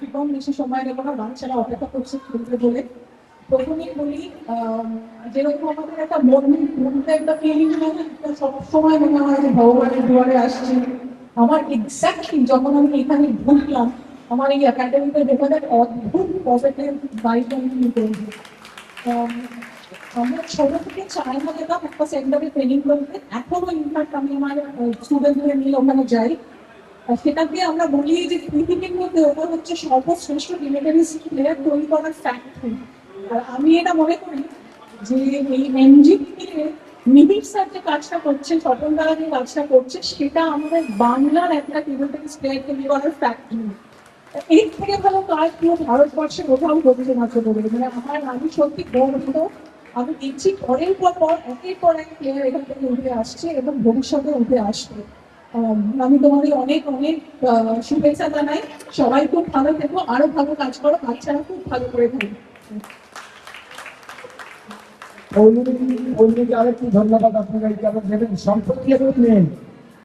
একদম বেশি সময় নেব না, বাচ্চারা অপেক্ষা করছে খেলতে বলে। প্রথমেই বলি, যেরকম আমাদের একটা মনটা একটা ফিলিং সবসময় মনে হয় যে ভগবানের দুয়ারে আসছি। আমার এক্স্যাক্টলি যখন আমি এখানে ঢুকলাম, আমার এই একাডেমিতে দেখা যায় অদ্ভুত পজিটিভ ভাইব আমি করবো। আমরা ছোট থেকে চায়না যেতাম একটা সেন্টারে ট্রেনিং করতে, এখনো ইনফ্যাক্ট আমি আমার স্টুডেন্টদের নিয়ে ওখানে যাই। সেটাকে আমরা বলি যে পৃথিবীর মধ্যে ওটা হচ্ছে সর্বশ্রেষ্ঠ মিলিটারি প্লেয়ার তৈরি করার ফ্যাক্টরি। আর আমি এটা মনে করি যে এই এনজিপিতে মিহির স্যার যে কাজটা করছে, স্বপন দ্বারা যে কাজটা করছে, সেটা আমাদের বাংলার একটা মিলিটারি প্লেয়ার তৈরি করার ফ্যাক্টরি। এর থেকে ভালো কাজ পুরো ভারতবর্ষে কোথাও হচ্ছে না ছোট বলে। মানে আমি সত্যি গর্বিত। আমি দেখছি পরের পর একের পর এক প্লেয়ার এখান থেকে উঠে আসছে এবং ভবিষ্যতে উঠে আসবে। আমি তোমাদের অনেক অনেক শুভেচ্ছা জানাই। সবাই খুব ভালো থেকো, আরো ভালো কাজ করো, বাচ্চারা খুব ভালো করে থাকবে। আরেকটু ধন্যবাদ আপনাকে। সম্পর্কে নেন